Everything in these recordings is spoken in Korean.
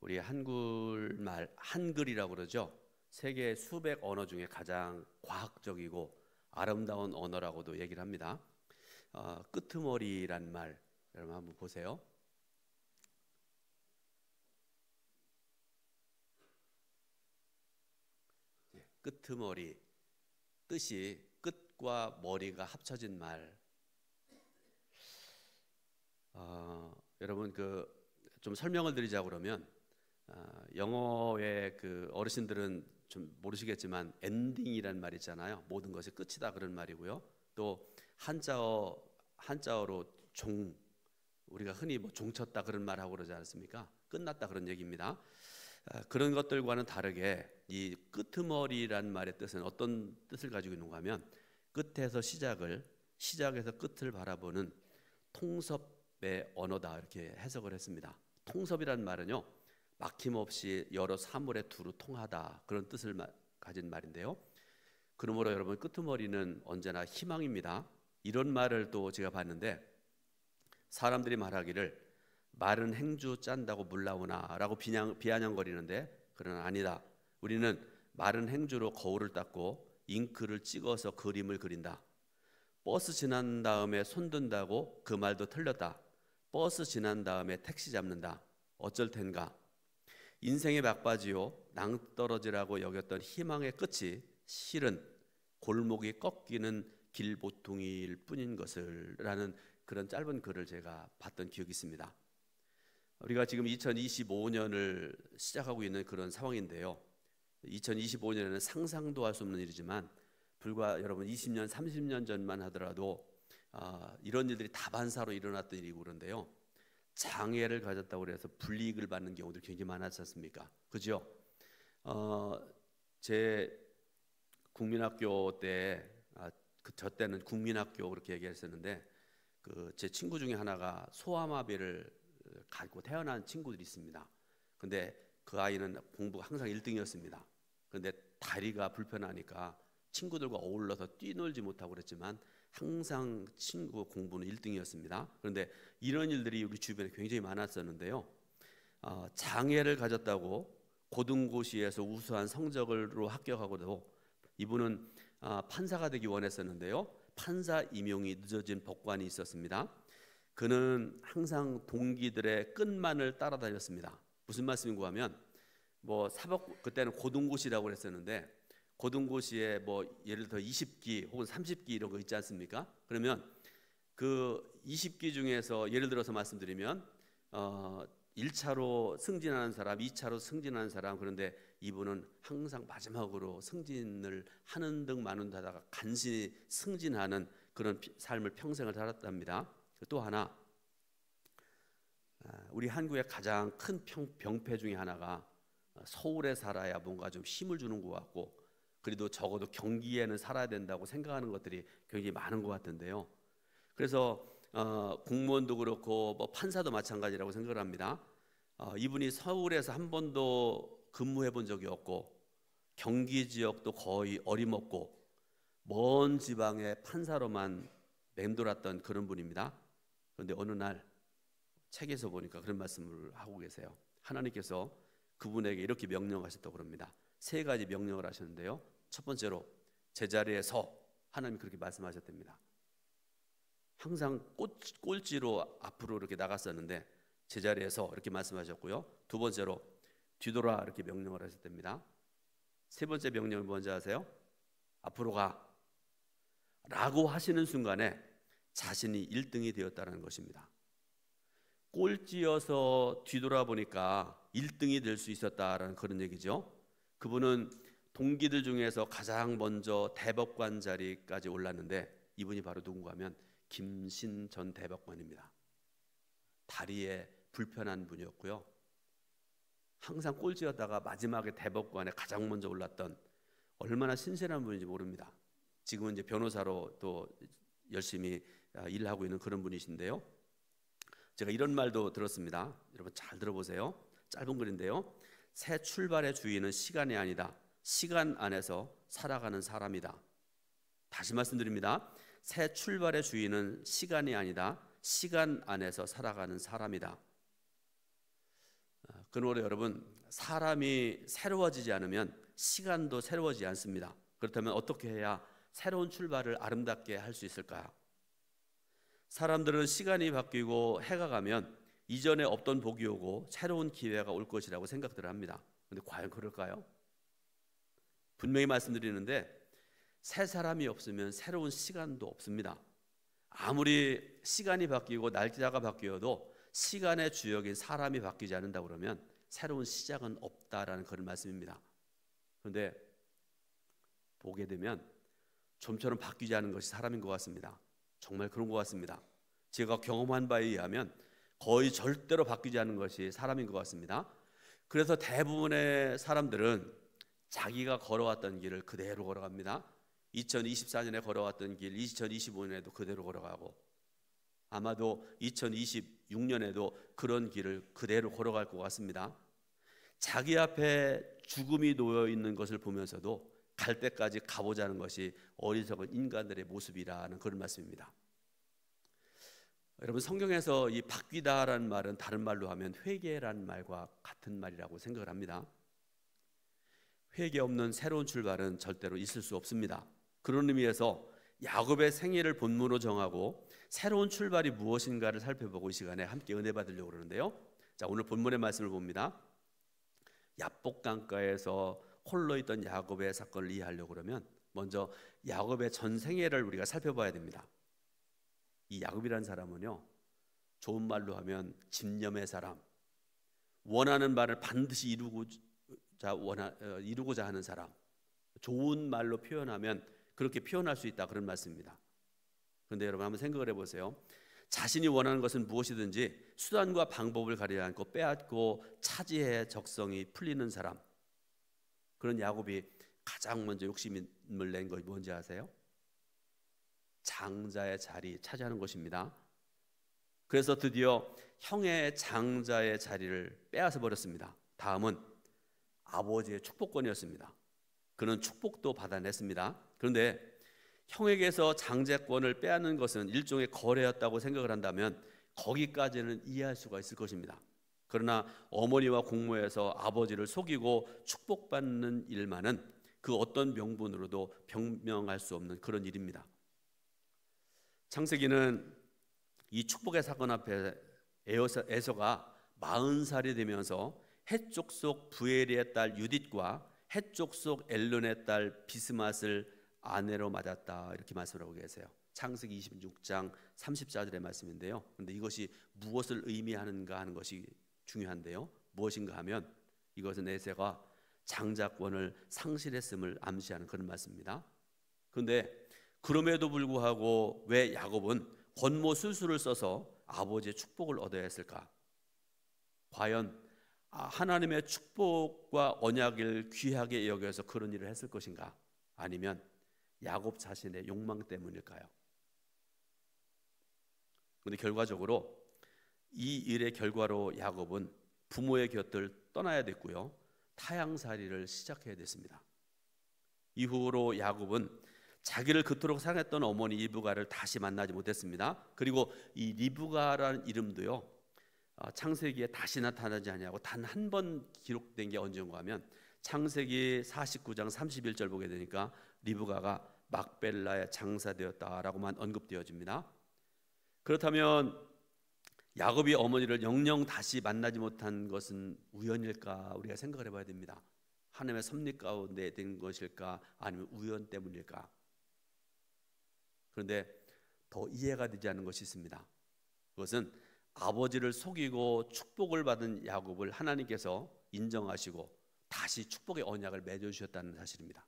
우리 한글말, 한글이라고 그러죠. 세계 수백 언어 중에 가장 과학적이고 아름다운 언어라고도 얘기를 합니다. 끄트머리란 말 여러분 한번 보세요. 끄트머리, 뜻이 끝과 머리가 합쳐진 말. 여러분 좀 설명을 드리자 그러면 영어의 어르신들은 좀 모르시겠지만 엔딩이란 말 있잖아요. 모든 것이 끝이다 그런 말이고요. 또 한자어로 종, 우리가 흔히 종쳤다 그런 말하고 그러지 않습니까? 끝났다 그런 얘기입니다. 그런 것들과는 다르게 이 끄트머리란 말의 뜻은 어떤 뜻을 가지고 있는가 하면 끝에서 시작에서 끝을 바라보는 통섭의 언어다 이렇게 해석을 했습니다. 통섭이란 말은요, 막힘없이 여러 사물에 두루 통하다 그런 뜻을 가진 말인데요. 그러므로 여러분 끄트머리는 언제나 희망입니다. 이런 말을 또 제가 봤는데 사람들이 말하기를 마른 행주 짠다고 물 나오나 라고 비아냥거리는데 그러나 아니다. 우리는 마른 행주로 거울을 닦고 잉크를 찍어서 그림을 그린다. 버스 지난 다음에 손 든다고 그 말도 틀렸다. 버스 지난 다음에 택시 잡는다. 어쩔 텐가. 인생의 막바지요 낭떠러지라고 여겼던 희망의 끝이 실은 골목이 꺾이는 길보통일 뿐인 것을 라는 그런 짧은 글을 제가 봤던 기억이 있습니다. 우리가 지금 2025년을 시작하고 있는 그런 상황인데요. 2025년에는 상상도 할 수 없는 일이지만 불과 여러분 20년, 30년 전만 하더라도 이런 일들이 다반사로 일어났던 일이고 그런데요. 장애를 가졌다고 해서 불이익을 받는 경우도 굉장히 많았지 않습니까? 그죠? 제 국민학교 때, 저 때는 국민학교 그렇게 얘기했었는데 제 친구 중에 하나가 소아마비를 갖고 태어난 친구들이 있습니다. 근데 그 아이는 공부가 항상 1등이었습니다. 그런데 다리가 불편하니까 친구들과 어울러서 뛰놀지 못하고 그랬지만 항상 친구 공부는 1등이었습니다. 그런데 이런 일들이 우리 주변에 굉장히 많았었는데요. 장애를 가졌다고 고등고시에서 우수한 성적으로 합격하고도 이분은 판사가 되기 원했었는데요. 판사 임용이 늦어진 법관이 있었습니다. 그는 항상 동기들의 끝만을 따라다녔습니다. 무슨 말씀인가 하면 사법 그때는 고등고시라고 그랬었는데 고등고시에 예를 들어 20기 혹은 30기 이런 거 있지 않습니까? 그러면 그 20기 중에서 예를 들어서 말씀드리면 1차로 승진하는 사람, 2차로 승진하는 사람, 그런데 이분은 항상 마지막으로 승진을 하는 등 마는 등 하다가 간신히 승진하는 그런 삶을 평생을 살았답니다. 또 하나, 우리 한국의 가장 큰 병폐 중에 하나가 서울에 살아야 뭔가 좀 힘을 주는 것 같고 그래도 적어도 경기에는 살아야 된다고 생각하는 것들이 굉장히 많은 것 같은데요. 그래서 공무원도 그렇고 판사도 마찬가지라고 생각을 합니다. 이분이 서울에서 한 번도 근무해 본 적이 없고 경기 지역도 거의 어림없고 먼 지방의 판사로만 맴돌았던 그런 분입니다. 그런데 어느 날 책에서 보니까 그런 말씀을 하고 계세요. 하나님께서 그분에게 이렇게 명령하셨다고 합니다. 3가지 명령을 하셨는데요. 첫 번째로 제자리에 서, 하나님이 그렇게 말씀하셨답니다. 항상 꼴찌로 앞으로 이렇게 나갔었는데 제자리에서 이렇게 말씀하셨고요. 두 번째로 뒤돌아 이렇게 명령을 하셨답니다. 세 번째 명령이 뭔지 아세요? 앞으로 가 라고 하시는 순간에 자신이 1등이 되었다는 것입니다. 꼴찌여서 뒤돌아보니까 1등이 될 수 있었다라는 그런 얘기죠. 그분은 동기들 중에서 가장 먼저 대법관 자리까지 올랐는데 이분이 바로 누군가 하면 김신 전 대법관입니다. 다리에 불편한 분이었고요. 항상 꼴찌였다가 마지막에 대법관에 가장 먼저 올랐던 얼마나 신실한 분인지 모릅니다. 지금은 이제 변호사로 또 열심히 일하고 있는 그런 분이신데요. 제가 이런 말도 들었습니다. 여러분 잘 들어보세요. 짧은 글인데요. 새 출발의 주인은 시간이 아니다. 시간 안에서 살아가는 사람이다. 다시 말씀드립니다. 새 출발의 주인은 시간이 아니다. 시간 안에서 살아가는 사람이다. 그러므로 여러분, 사람이 새로워지지 않으면 시간도 새로워지지 않습니다. 그렇다면 어떻게 해야 새로운 출발을 아름답게 할 수 있을까요? 사람들은 시간이 바뀌고 해가 가면 이전에 없던 복이 오고 새로운 기회가 올 것이라고 생각들을 합니다. 그런데 과연 그럴까요? 분명히 말씀드리는데 새 사람이 없으면 새로운 시간도 없습니다. 아무리 시간이 바뀌고 날짜가 바뀌어도 시간의 주역인 사람이 바뀌지 않는다 그러면 새로운 시작은 없다라는 그런 말씀입니다. 그런데 보게 되면 좀처럼 바뀌지 않은 것이 사람인 것 같습니다. 정말 그런 것 같습니다. 제가 경험한 바에 의하면 거의 절대로 바뀌지 않는 것이 사람인 것 같습니다. 그래서 대부분의 사람들은 자기가 걸어왔던 길을 그대로 걸어갑니다. 2024년에 걸어왔던 길 2025년에도 그대로 걸어가고 아마도 2026년에도 그런 길을 그대로 걸어갈 것 같습니다. 자기 앞에 죽음이 놓여 있는 것을 보면서도 갈 때까지 가보자는 것이 어리석은 인간들의 모습이라는 그런 말씀입니다. 여러분, 성경에서 이 바뀌다라는 말은 다른 말로 하면 회개라는 말과 같은 말이라고 생각을 합니다. 회개 없는 새로운 출발은 절대로 있을 수 없습니다. 그런 의미에서 야곱의 생애를 본문으로 정하고 새로운 출발이 무엇인가를 살펴보고 이 시간에 함께 은혜 받으려고 그러는데요. 자, 오늘 본문의 말씀을 봅니다. 야복 강가에서 홀로 있던 야곱의 사건을 이해하려고 그러면 먼저 야곱의 전 생애를 우리가 살펴봐야 됩니다. 이 야곱이라는 사람은요, 좋은 말로 하면 집념의 사람, 원하는 바를 반드시 이루고자 하는 사람, 좋은 말로 표현하면 그렇게 표현할 수 있다, 그런 말씀입니다. 그런데 여러분 한번 생각을 해보세요. 자신이 원하는 것은 무엇이든지 수단과 방법을 가리지 않고 빼앗고 차지해 적성이 풀리는 사람, 그런 야곱이 가장 먼저 욕심을 낸 것이 뭔지 아세요? 장자의 자리 차지하는 것입니다. 그래서 드디어 형의 장자의 자리를 빼앗아 버렸습니다. 다음은 아버지의 축복권이었습니다. 그는 축복도 받아냈습니다. 그런데 형에게서 장자권을 빼앗는 것은 일종의 거래였다고 생각을 한다면 거기까지는 이해할 수가 있을 것입니다. 그러나 어머니와 공모해서 아버지를 속이고 축복받는 일만은 그 어떤 명분으로도 변명할 수 없는 그런 일입니다. 창세기는 이 축복의 사건 앞에 에서가 40살이 되면서 헷 족속 부엘의 딸 유딧과 헷 족속 엘론의 딸 비스맛을 아내로 맞았다, 이렇게 말씀하고 계세요. 창세기 26장 34절의 말씀인데요. 그런데 이것이 무엇을 의미하는가 하는 것이 중요한데요. 무엇인가 하면 이것은 에서가 장자권을 상실했음을 암시하는 그런 말씀입니다. 그런데 그럼에도 불구하고 왜 야곱은 권모 술수를 써서 아버지의 축복을 얻어야 했을까? 과연 하나님의 축복과 언약을 귀하게 여겨서 그런 일을 했을 것인가? 아니면 야곱 자신의 욕망 때문일까요? 그런데 결과적으로 이 일의 결과로 야곱은 부모의 곁을 떠나야 됐고요, 타향살이를 시작해야 됐습니다. 이후로 야곱은 자기를 그토록 사랑했던 어머니 리브가를 다시 만나지 못했습니다. 그리고 이 리브가라는 이름도요, 창세기에 다시 나타나지 아니하고 단 한 번 기록된 게 언제인가 하면 창세기 49장 31절 보게 되니까 리브가가 막벨라의 장사되었다라고만 언급되어집니다. 그렇다면 야곱이 어머니를 영영 다시 만나지 못한 것은 우연일까? 우리가 생각을 해봐야 됩니다. 하나님의 섭리 가운데 된 것일까? 아니면 우연 때문일까? 그런데 더 이해가 되지 않는 것이 있습니다. 그것은 아버지를 속이고 축복을 받은 야곱을 하나님께서 인정하시고 다시 축복의 언약을 맺어주셨다는 사실입니다.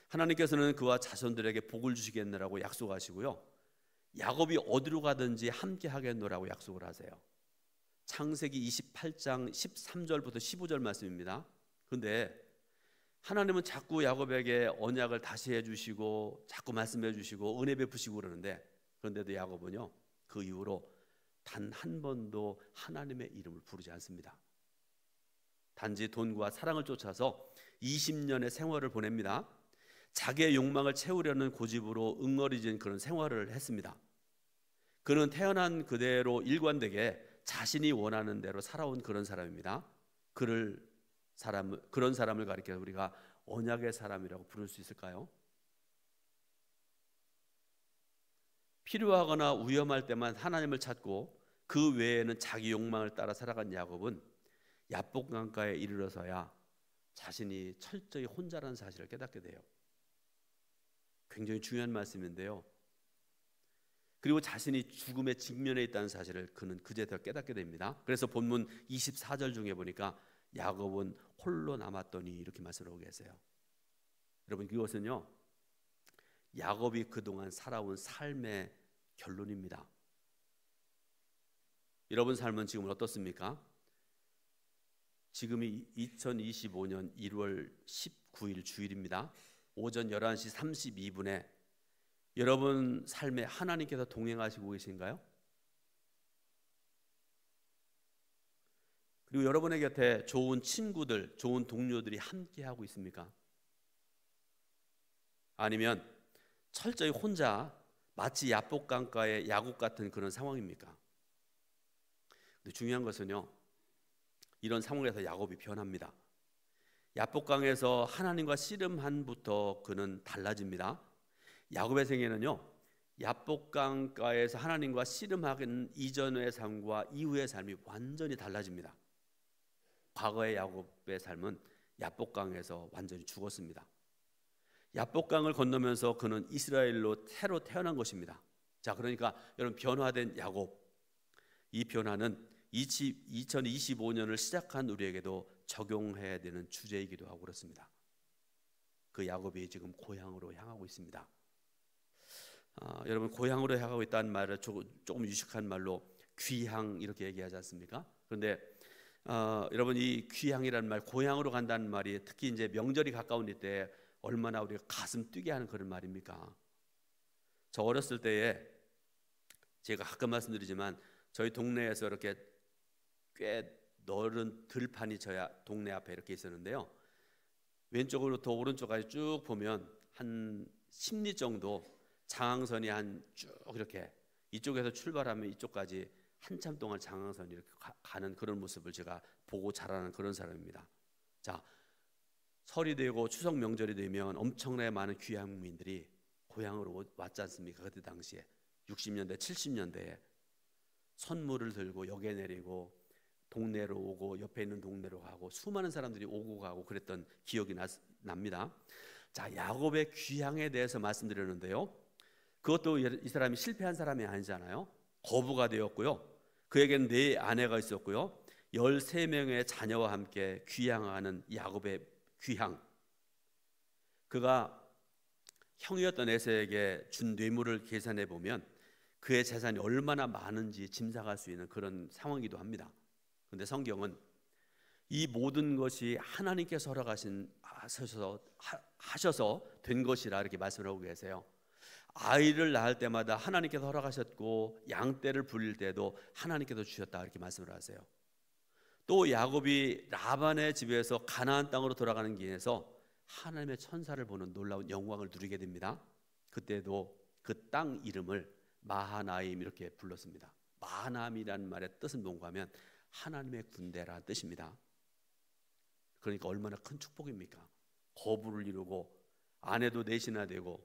하나님께서는 그와 자손들에게 복을 주시겠느라고 약속하시고요, 야곱이 어디로 가든지 함께 하겠노라고 약속을 하세요. 창세기 28장 13절부터 15절 말씀입니다. 그런데 하나님은 자꾸 야곱에게 언약을 다시 해주시고 자꾸 말씀해 주시고 은혜 베푸시고 그런데도 야곱은요, 그 이후로 단 한 번도 하나님의 이름을 부르지 않습니다. 단지 돈과 사랑을 쫓아서 20년의 생활을 보냅니다. 자기의 욕망을 채우려는 고집으로 응어리진 그런 생활을 했습니다. 그는 태어난 그대로 일관되게 자신이 원하는 대로 살아온 그런 사람입니다. 그런 사람을 가리켜 우리가 언약의 사람이라고 부를 수 있을까요? 필요하거나 위험할 때만 하나님을 찾고 그 외에는 자기 욕망을 따라 살아간 야곱은 야복 강가에 이르러서야 자신이 철저히 혼자라는 사실을 깨닫게 돼요. 굉장히 중요한 말씀인데요. 그리고 자신이 죽음에 직면해 있다는 사실을 그는 그제서 깨닫게 됩니다. 그래서 본문 24절 중에 보니까 야곱은 홀로 남았더니 이렇게 말씀하고 계세요. 여러분, 그것은요 야곱이 그동안 살아온 삶의 결론입니다. 여러분 삶은 지금 어떻습니까? 지금이 2025년 1월 19일 주일입니다. 오전 11시 32분에 여러분 삶에 하나님께서 동행하시고 계신가요? 그리고 여러분의 곁에 좋은 친구들, 좋은 동료들이 함께하고 있습니까? 아니면 철저히 혼자 마치 야복강가의 야곱 같은 그런 상황입니까? 근데 중요한 것은요, 이런 상황에서 야곱이 변합니다. 야복강에서 하나님과 씨름한부터 그는 달라집니다. 야곱의 생애는요, 야복강가에서 하나님과 씨름하는 이전의 삶과 이후의 삶이 완전히 달라집니다. 과거의 야곱의 삶은 야복강에서 완전히 죽었습니다. 야복강을 건너면서 그는 이스라엘로 새로 태어난 것입니다. 자, 그러니까 여러분, 변화된 야곱, 이 변화는 2025년을 시작한 우리에게도 적용해야 되는 주제이기도 하고 그렇습니다. 그 야곱이 지금 고향으로 향하고 있습니다. 여러분, 고향으로 향하고 있다는 말을 조금 유식한 말로 귀향 이렇게 얘기하지 않습니까? 그런데 여러분, 이 귀향이라는 말, 고향으로 간다는 말이 특히 이제 명절이 가까운 이때 얼마나 우리가 가슴 뛰게 하는 그런 말입니까? 저 어렸을 때에 제가 가끔 말씀드리지만 저희 동네에서 이렇게 꽤 넓은 들판이 저희 동네 앞에 이렇게 있었는데요. 왼쪽으로부터 오른쪽까지 쭉 보면 한 10리 정도 장항선이 한 쭉 이렇게 이쪽에서 출발하면 이쪽까지 한참 동안 장항선이 이렇게 가는 그런 모습을 제가 보고 자라는 그런 사람입니다. 자, 설이 되고 추석 명절이 되면 엄청나게 많은 귀향민들이 고향으로 왔지 않습니까? 그때 당시에 60년대 70년대에 선물을 들고 역에 내리고 동네로 오고 옆에 있는 동네로 가고 수많은 사람들이 오고 가고 그랬던 기억이 납니다. 자, 야곱의 귀향에 대해서 말씀드렸는데요, 그것도 이 사람이 실패한 사람이 아니잖아요. 거부가 되었고요, 그에게는 4 아내가 있었고요, 13명의 자녀와 함께 귀향하는 야곱의 귀향. 그가 형이었던 에서에게 준 뇌물을 계산해 보면 그의 재산이 얼마나 많은지 짐작할 수 있는 그런 상황이기도 합니다. 그런데 성경은 이 모든 것이 하나님께서 하셔서 된 것이라 이렇게 말씀을 하고 계세요. 아이를 낳을 때마다 하나님께서 허락하셨고 양떼를 부릴 때도 하나님께서 주셨다 이렇게 말씀을 하세요. 또 야곱이 라반의 집에서 가나안 땅으로 돌아가는 길에서 하나님의 천사를 보는 놀라운 영광을 누리게 됩니다. 그때도 그 땅 이름을 마하나임 이렇게 불렀습니다. 마하나임이라는 말의 뜻은 뭔가 하면 하나님의 군대라는 뜻입니다. 그러니까 얼마나 큰 축복입니까? 거부를 이루고 아내도 4이나 되고,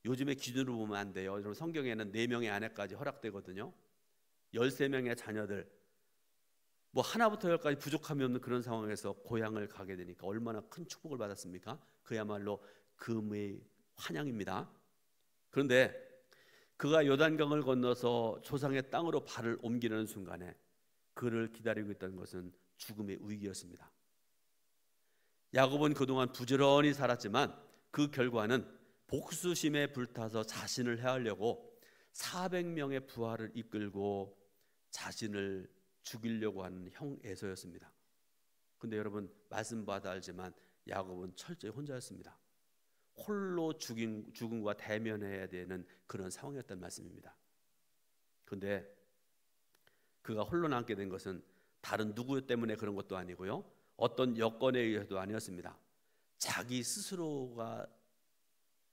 요즘의 기준으로 보면 안 돼요. 여러분, 성경에는 4명의 아내까지 허락되거든요. 13명의 자녀들, 뭐 하나부터 10까지 부족함이 없는 그런 상황에서 고향을 가게 되니까 얼마나 큰 축복을 받았습니까? 그야말로 금의 환영입니다. 그런데 그가 요단강을 건너서 조상의 땅으로 발을 옮기는 순간에 그를 기다리고 있던 것은 죽음의 위기였습니다. 야곱은 그동안 부지런히 살았지만 그 결과는 복수심에 불타서 자신을 해하려고 400명의 부하를 이끌고 자신을 죽이려고 하는 형 에서였습니다. 근데 여러분, 말씀받아 알지만 야곱은 철저히 혼자였습니다. 홀로 죽음과 대면해야 되는 그런 상황이었단 말씀입니다. 그런데 그가 홀로 남게 된 것은 다른 누구 때문에 그런 것도 아니고요, 어떤 여건에 의해서도 아니었습니다. 자기 스스로가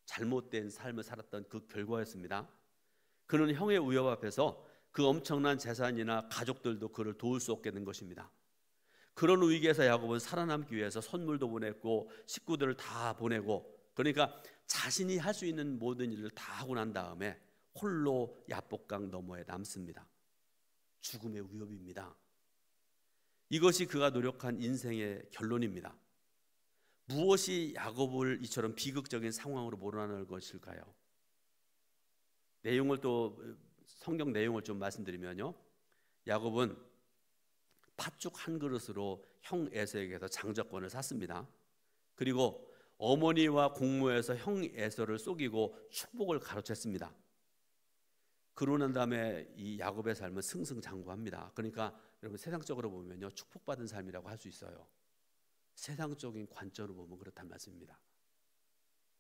잘못된 삶을 살았던 그 결과였습니다. 그는 형의 위협 앞에서 그 엄청난 재산이나 가족들도 그를 도울 수 없게 된 것입니다. 그런 위기에서 야곱은 살아남기 위해서 선물도 보냈고 식구들을 다 보내고, 그러니까 자신이 할 수 있는 모든 일을 다 하고 난 다음에 홀로 야복강 너머에 남습니다. 죽음의 위협입니다. 이것이 그가 노력한 인생의 결론입니다. 무엇이 야곱을 이처럼 비극적인 상황으로 몰아넣을 것일까요? 내용을 또 성경 내용을 좀 말씀드리면요, 야곱은 팥죽 한 그릇으로 형 에서에게서 장자권을 샀습니다. 그리고 어머니와 공모해서 형 에서를 속이고 축복을 가로챘습니다. 그러고 난 다음에 이 야곱의 삶은 승승장구합니다. 그러니까 여러분, 세상적으로 보면요, 축복받은 삶이라고 할 수 있어요. 세상적인 관점으로 보면 그렇단 말씀입니다.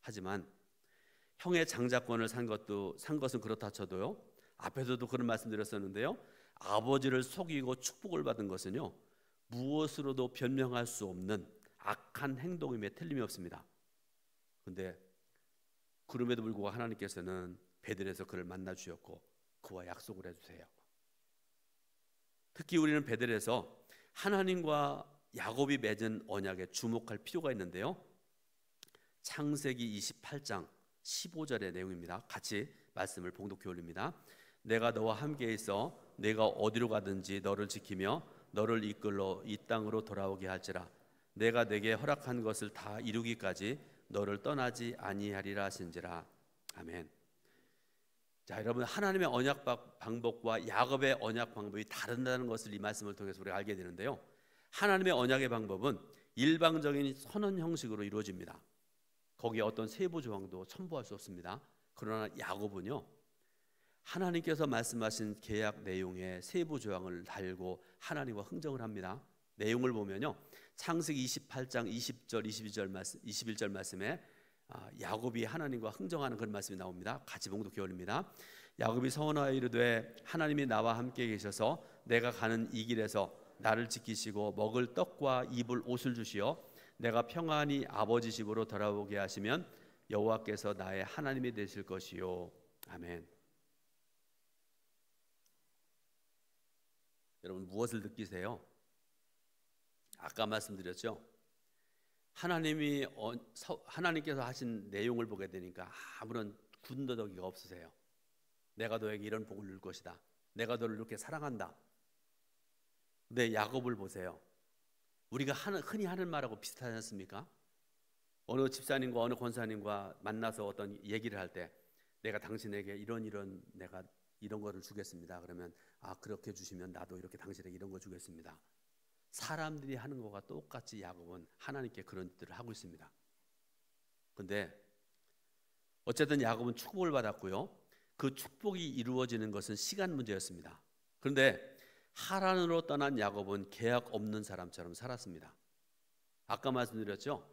하지만 형의 장자권을 산 것은 그렇다 쳐도요, 앞에서도 그런 말씀드렸었는데요, 아버지를 속이고 축복을 받은 것은요, 무엇으로도 변명할 수 없는 악한 행동임에 틀림이 없습니다. 그런데 그럼에도 불구하고 하나님께서는 베들에서 그를 만나 주셨고 그와 약속을 해주세요. 특히 우리는 베들에서 하나님과 야곱이 맺은 언약에 주목할 필요가 있는데요, 창세기 28장 15절의 내용입니다. 같이 말씀을 봉독해 올립니다. 내가 너와 함께 있어 내가 어디로 가든지 너를 지키며 너를 이끌러 이 땅으로 돌아오게 할지라. 내가 내게 허락한 것을 다 이루기까지 너를 떠나지 아니하리라 하신지라. 아멘. 자, 여러분, 하나님의 언약 방법과 야곱의 언약 방법이 다르다는 것을 이 말씀을 통해서 우리가 알게 되는데요, 하나님의 언약의 방법은 일방적인 선언 형식으로 이루어집니다. 거기에 어떤 세부 조항도 첨부할 수 없습니다. 그러나 야곱은요, 하나님께서 말씀하신 계약 내용의 세부 조항을 달고 하나님과 흥정을 합니다. 내용을 보면요, 창세기 28장 20절 21절 말씀에 야곱이 하나님과 흥정하는 그런 말씀이 나옵니다. 같이 봉독해 올립니다. 야곱이 서원하여 이르되 하나님이 나와 함께 계셔서 내가 가는 이 길에서 나를 지키시고 먹을 떡과 입을 옷을 주시어 내가 평안히 아버지 집으로 돌아오게 하시면 여호와께서 나의 하나님이 되실 것이요. 아멘. 여러분, 무엇을 느끼세요? 아까 말씀드렸죠, 하나님께서 하신 내용을 보게 되니까 아무런 군더더기가 없으세요. 내가 너에게 이런 복을 줄 것이다, 내가 너를 이렇게 사랑한다. 근데 야곱을 보세요. 우리가 흔히 하는 말하고 비슷하지 않습니까? 어느 집사님과 어느 권사님과 만나서 어떤 얘기를 할 때 내가 당신에게 내가 이런 거를 주겠습니다. 그러면 그렇게 주시면 나도 이렇게 당신에게 이런 거 주겠습니다. 사람들이 하는 것과 똑같이 야곱은 하나님께 그런 뜻을 하고 있습니다. 그런데 어쨌든 야곱은 축복을 받았고요, 그 축복이 이루어지는 것은 시간 문제였습니다. 그런데 하란으로 떠난 야곱은 계약 없는 사람처럼 살았습니다. 아까 말씀드렸죠,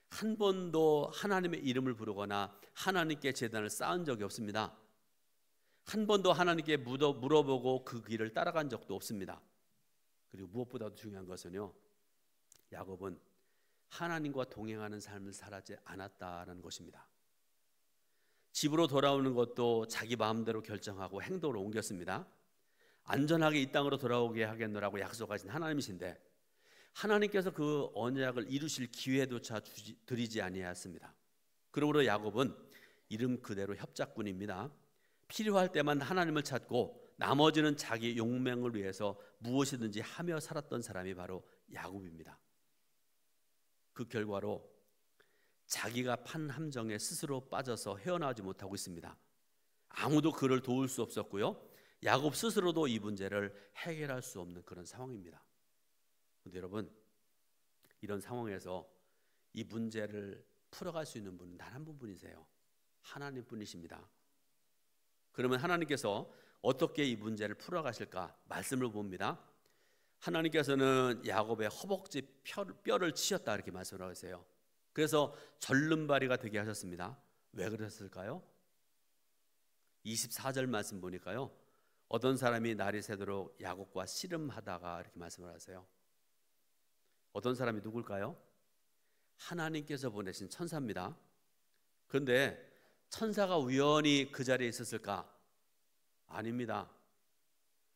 한 번도 하나님의 이름을 부르거나 하나님께 제단을 쌓은 적이 없습니다. 한 번도 하나님께 물어보고 그 길을 따라간 적도 없습니다. 그리고 무엇보다도 중요한 것은요, 야곱은 하나님과 동행하는 삶을 살지 않았다는 것입니다. 집으로 돌아오는 것도 자기 마음대로 결정하고 행동으로 옮겼습니다. 안전하게 이 땅으로 돌아오게 하겠노라고 약속하신 하나님이신데 하나님께서 그 언약을 이루실 기회조차 드리지 아니하였습니다. 그러므로 야곱은 이름 그대로 협작꾼입니다. 필요할 때만 하나님을 찾고 나머지는 자기 용맹을 위해서 무엇이든지 하며 살았던 사람이 바로 야곱입니다. 그 결과로 자기가 판 함정에 스스로 빠져서 헤어나오지 못하고 있습니다. 아무도 그를 도울 수 없었고요, 야곱 스스로도 이 문제를 해결할 수 없는 그런 상황입니다. 그런데 여러분, 이런 상황에서 이 문제를 풀어갈 수 있는 분은 단 한 분뿐이세요. 하나님뿐이십니다. 그러면 하나님께서 어떻게 이 문제를 풀어가실까? 말씀을 봅니다. 하나님께서는 야곱의 허벅지 뼈를 치셨다 이렇게 말씀을 하세요. 그래서 절름발이가 되게 하셨습니다. 왜 그랬을까요? 24절 말씀 보니까요, 어떤 사람이 날이 새도록 야곱과 씨름하다가 이렇게 말씀을 하세요. 어떤 사람이 누굴까요? 하나님께서 보내신 천사입니다. 그런데 천사가 우연히 그 자리에 있었을까? 아닙니다.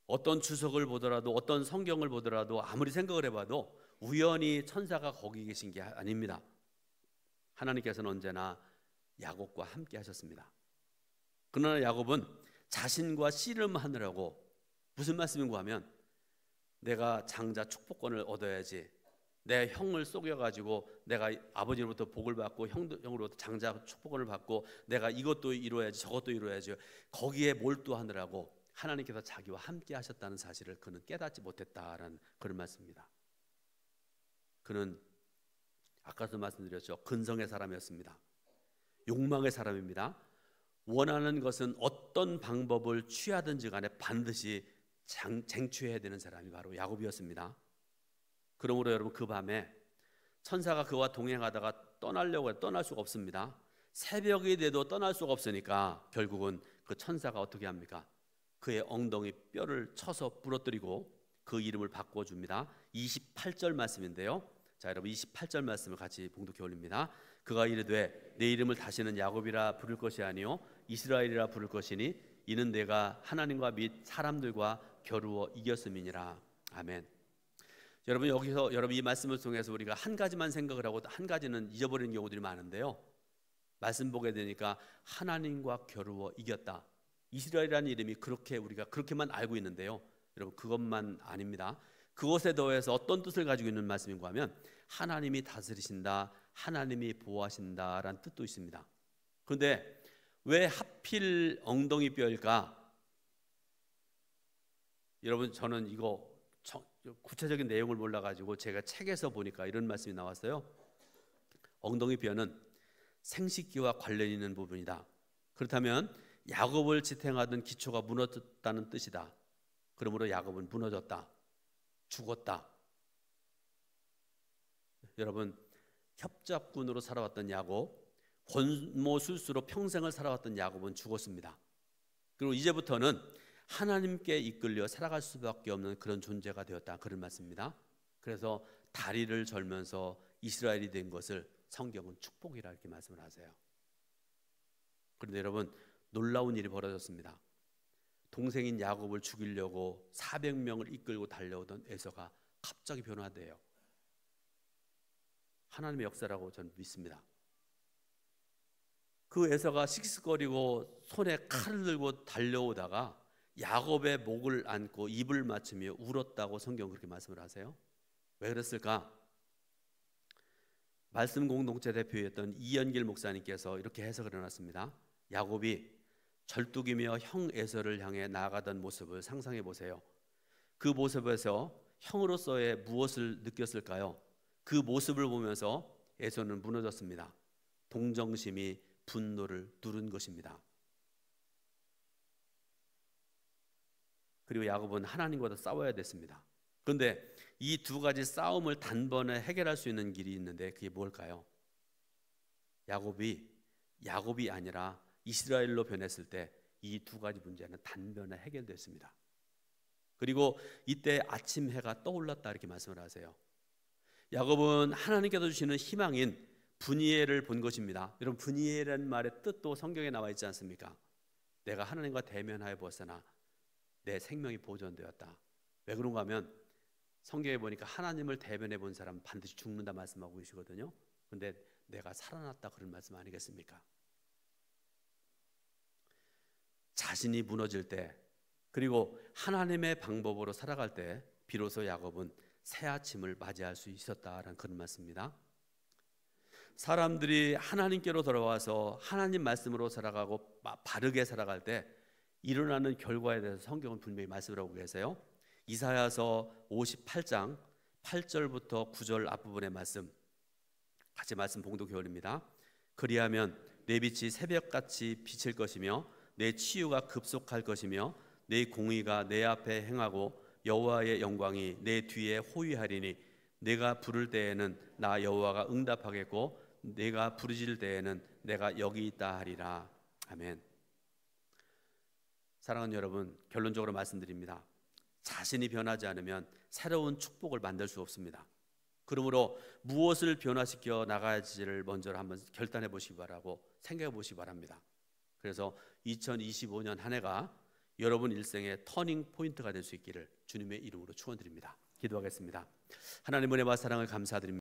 어떤 주석을 보더라도 어떤 성경을 보더라도 아무리 생각을 해봐도 우연히 천사가 거기 계신 게 아닙니다. 하나님께서는 언제나 야곱과 함께 하셨습니다. 그러나 야곱은 자신과 씨름하느라고, 무슨 말씀인가 하면 내가 장자 축복권을 얻어야지, 내 형을 속여가지고 내가 아버지로부터 복을 받고 형으로부터 장자 축복권을 받고 내가 이것도 이루어야지 저것도 이루어야지, 거기에 몰두하느라고 하나님께서 자기와 함께 하셨다는 사실을 그는 깨닫지 못했다라는 그런 말씀입니다. 그는 아까도 말씀드렸죠. 근성의 사람이었습니다. 욕망의 사람입니다. 원하는 것은 어떤 방법을 취하든지 간에 반드시 쟁취해야 되는 사람이 바로 야곱이었습니다. 그러므로 여러분, 그 밤에 천사가 그와 동행하다가 떠날 수가 없습니다. 새벽이 돼도 떠날 수가 없으니까 결국은 그 천사가 어떻게 합니까? 그의 엉덩이 뼈를 쳐서 부러뜨리고 그 이름을 바꿔줍니다. 28절 말씀인데요. 자, 여러분 28절 말씀을 같이 봉독해 올립니다. 그가 이르되 내 이름을 다시는 야곱이라 부를 것이 아니요 이스라엘이라 부를 것이니 이는 내가 하나님과 및 사람들과 겨루어 이겼음이니라. 아멘. 여러분, 여기서 여러분 이 말씀을 통해서 우리가 한 가지만 생각을 하고 한 가지는 잊어버리는 경우들이 많은데요. 말씀 보게 되니까 하나님과 겨루어 이겼다. 이스라엘이라는 이름이 우리가 그렇게만 알고 있는데요. 여러분, 그것만 아닙니다. 그것에 더해서 어떤 뜻을 가지고 있는 말씀인가 하면 하나님이 다스리신다, 하나님이 보호하신다라는 뜻도 있습니다. 그런데 왜 하필 엉덩이 뼈일까? 여러분, 저는 이거 구체적인 내용을 몰라가지고 제가 책에서 보니까 이런 말씀이 나왔어요. 엉덩이 뼈는 생식기와 관련 있는 부분이다. 그렇다면 야곱을 지탱하던 기초가 무너졌다는 뜻이다. 그러므로 야곱은 무너졌다, 죽었다. 여러분, 협잡군으로 살아왔던 야곱, 권모술수로 평생을 살아왔던 야곱은 죽었습니다. 그리고 이제부터는 하나님께 이끌려 살아갈 수밖에 없는 그런 존재가 되었다, 그런 말씀입니다. 그래서 다리를 절면서 이스라엘이 된 것을 성경은 축복이라 이렇게 말씀을 하세요. 그런데 여러분, 놀라운 일이 벌어졌습니다. 동생인 야곱을 죽이려고 400명을 이끌고 달려오던 에서가 갑자기 변화돼요. 하나님의 역사라고 저는 믿습니다. 그 에서가 씩씩거리고 손에 칼을 들고 달려오다가 야곱의 목을 안고 입을 맞추며 울었다고 성경 그렇게 말씀을 하세요. 왜 그랬을까? 말씀 공동체 대표였던 이연길 목사님께서 이렇게 해석을 해놨습니다. 야곱이 절뚝이며 형 에서를 향해 나아가던 모습을 상상해 보세요. 그 모습에서 형으로서의 무엇을 느꼈을까요? 그 모습을 보면서 에서는 무너졌습니다. 동정심이 분노를 누른 것입니다. 그리고 야곱은 하나님과 싸워야 됐습니다. 그런데 이 두 가지 싸움을 단번에 해결할 수 있는 길이 있는데 그게 뭘까요? 야곱이 아니라 이스라엘로 변했을 때 이 두 가지 문제는 단번에 해결됐습니다. 그리고 이때 아침 해가 떠올랐다 이렇게 말씀을 하세요. 야곱은 하나님께서 주시는 희망인 분이엘을 본 것입니다. 여러분, 분이엘이라는 말의 뜻도 성경에 나와 있지 않습니까? 내가 하나님과 대면하여 보았으나 내 생명이 보존되었다. 왜 그런가 하면 성경에 보니까 하나님을 대면해 본 사람은 반드시 죽는다 말씀하고 계시거든요. 그런데 내가 살아났다 그런 말씀 아니겠습니까? 자신이 무너질 때, 그리고 하나님의 방법으로 살아갈 때 비로소 야곱은 새 아침을 맞이할 수 있었다라는 그런 말씀입니다. 사람들이 하나님께로 돌아와서 하나님 말씀으로 살아가고 바르게 살아갈 때 일어나는 결과에 대해서 성경은 분명히 말씀을 하고 계세요. 이사야서 58장 8절부터 9절 앞부분의 말씀 같이 말씀 봉독해 올립니다. 그리하면 내 빛이 새벽같이 비칠 것이며 내 치유가 급속할 것이며 내 공의가 내 앞에 행하고 여호와의 영광이 내 뒤에 호위하리니 내가 부를 때에는 나 여호와가 응답하겠고 내가 부르짖을 때에는 내가 여기 있다 하리라. 아멘. 사랑하는 여러분, 결론적으로 말씀드립니다. 자신이 변하지 않으면 새로운 축복을 만들 수 없습니다. 그러므로 무엇을 변화시켜 나가야지를 먼저 한번 결단해 보시기 바라고 생각해 보시기 바랍니다. 그래서 2025년 한 해가 여러분 일생의 터닝 포인트가 될 수 있기를 주님의 이름으로 축원드립니다. 기도하겠습니다. 하나님 은혜와 사랑을 감사드립니다.